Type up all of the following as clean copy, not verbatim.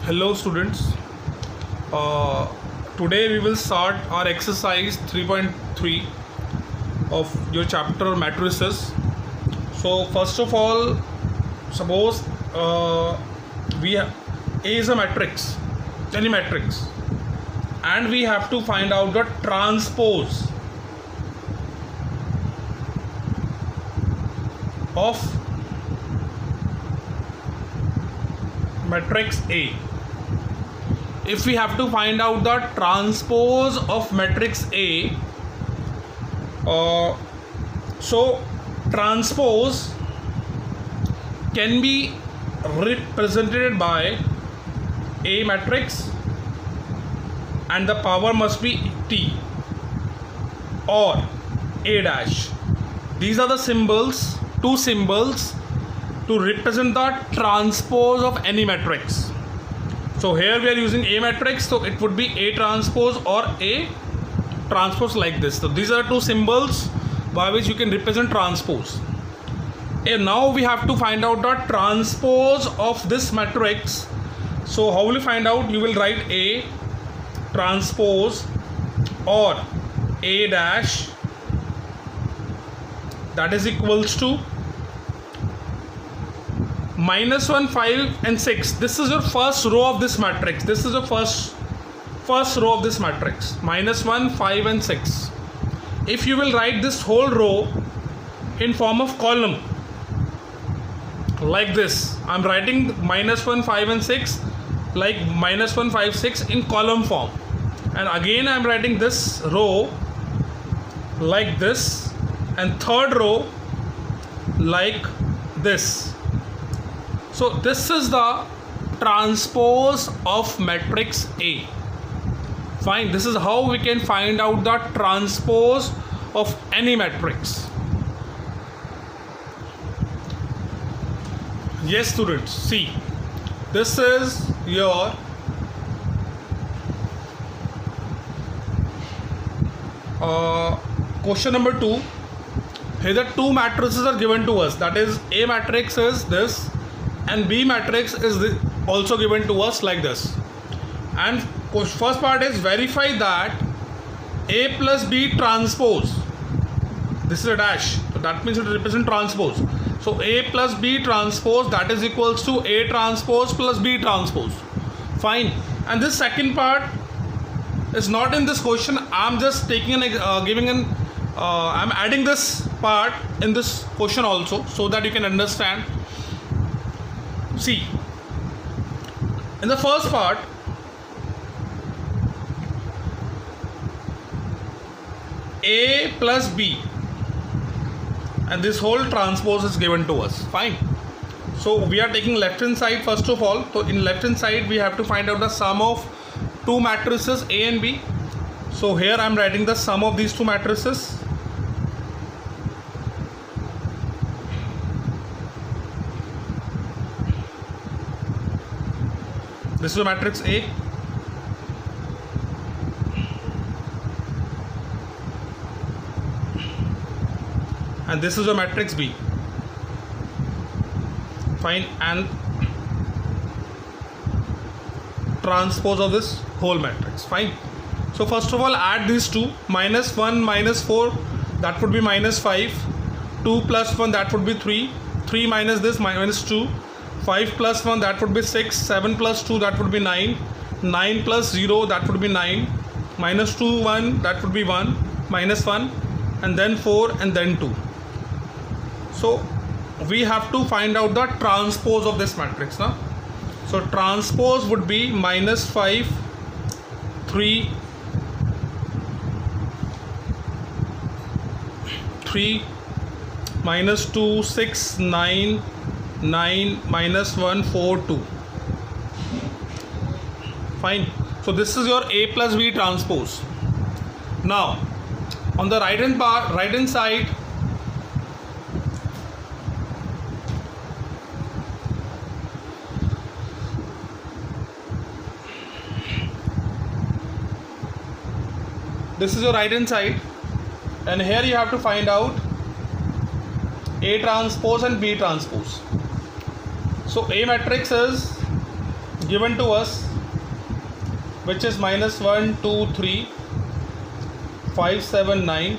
Hello students, today we will start our exercise 3.3 of your chapter matrices. So first of all, suppose A is a matrix, any matrix, and we have to find out the transpose of matrix A. If we have to find out the transpose of matrix A, so transpose can be represented by A matrix and the power must be T or A dash. These are the symbols, two symbols to represent the transpose of any matrix. So here we are using A matrix, so it would be A transpose or A transpose like this. So these are two symbols by which you can represent transpose. And now we have to find out the transpose of this matrix. So how will you find out? You will write A transpose or A dash, that is equals to -1, 5 and 6. This is your first row of this matrix. This is the first row of this matrix. -1, 5 and 6. If you will write this whole row in form of column like this, I'm writing -1, 5 and 6 like -1, 5, 6 in column form, and again I'm writing this row like this and third row like this. So this is the transpose of matrix A. Fine, this is how we can find out the transpose of any matrix. Yes students, see, this is your question number 2. Here the two matrices are given to us, that is A matrix is this and B matrix is also given to us like this. And first part is verify that A plus B transpose, this is a dash, so that means it represents transpose. So A plus B transpose, that is equals to A transpose plus B transpose. Fine. And this second part is not in this question. I'm just taking an I'm adding this part in this question also so that you can understand. See, in the first part, A plus B and this whole transpose is given to us. Fine. So we are taking left hand side first of all. So in left hand side we have to find out the sum of two matrices A and B. So here I am writing the sum of these two matrices. This is a matrix A. And this is a matrix B. Fine. And transpose of this whole matrix. Fine. So first of all add these two. -1 -4, that would be -5. 2 plus 1, that would be 3. 3 minus this, -2. 5 plus 1, that would be 6. 7 plus 2, that would be 9. 9 plus 0, that would be 9. -2, 1, that would be 1. -1 and then 4 and then 2. So we have to find out the transpose of this matrix now. So transpose would be -5, 3, -2, 6, 9, 9, -1, 4, 2. Fine. So this is your A plus B transpose. Now on the right hand side, this is your right hand side, and here you have to find out A transpose and B transpose. So A matrix is given to us, which is minus 1 2 3 5 7 9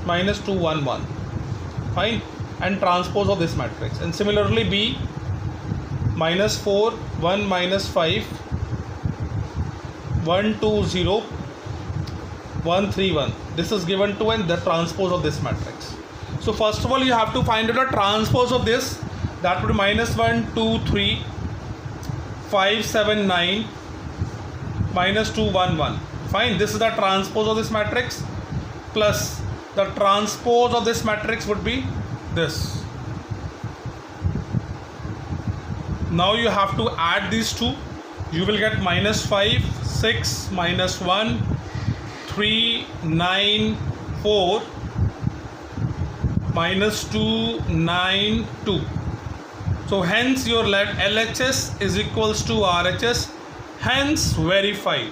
minus 2 1 1. Fine. And transpose of this matrix. And similarly B, minus 4 1 minus 5 1 2 0 1 3 1. This is given to and the transpose of this matrix. So first of all you have to find out a transpose of this. That would be minus 1 2 3 5 7 9 minus 2 1 1. Fine. This is the transpose of this matrix, plus the transpose of this matrix would be this. Now you have to add these two. You will get minus 5 6 minus 1 3 9 4 minus 2 9 2. So hence your LHS is equals to RHS, hence verified.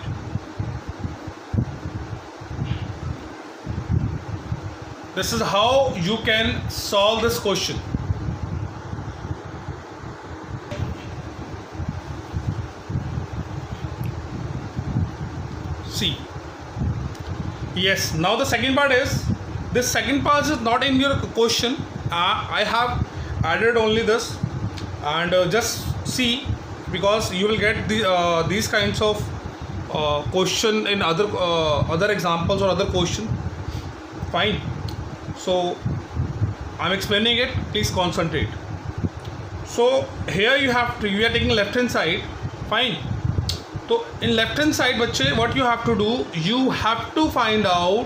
This is how you can solve this question. See. Yes, now the second part is, this second part is not in your question. I have added only this, and just see, because you will get these kinds of question in other examples or other question. Fine. So I'm explaining it, please concentrate. So here you are taking left hand side. Fine. So in left hand side, bache, what you have to do, you have to find out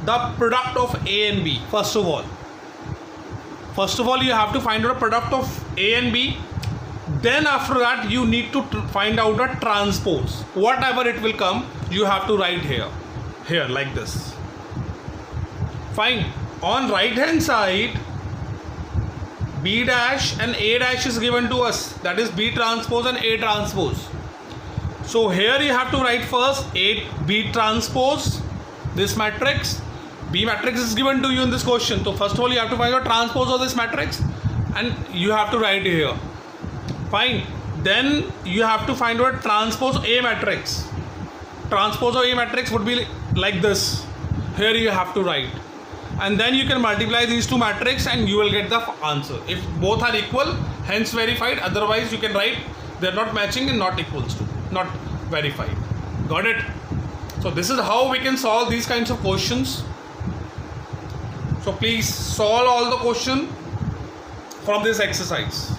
the product of A and B. First of all you have to find out a product of A and B. Then after that you need to find out a transpose. Whatever it will come, you have to write here like this. Fine. On right hand side, B dash and A dash is given to us, that is B transpose and A transpose. So here you have to write first B transpose, this matrix. B matrix is given to you in this question. So first of all you have to find out transpose of this matrix and you have to write here. Fine. Then you have to find out transpose A matrix. Transpose of A matrix would be like this. Here you have to write. And then you can multiply these two matrices and you will get the answer. If both are equal, hence verified. Otherwise you can write they are not matching and not equals to, not verified. Got it? So this is how we can solve these kinds of questions. So please solve all the question from this exercise.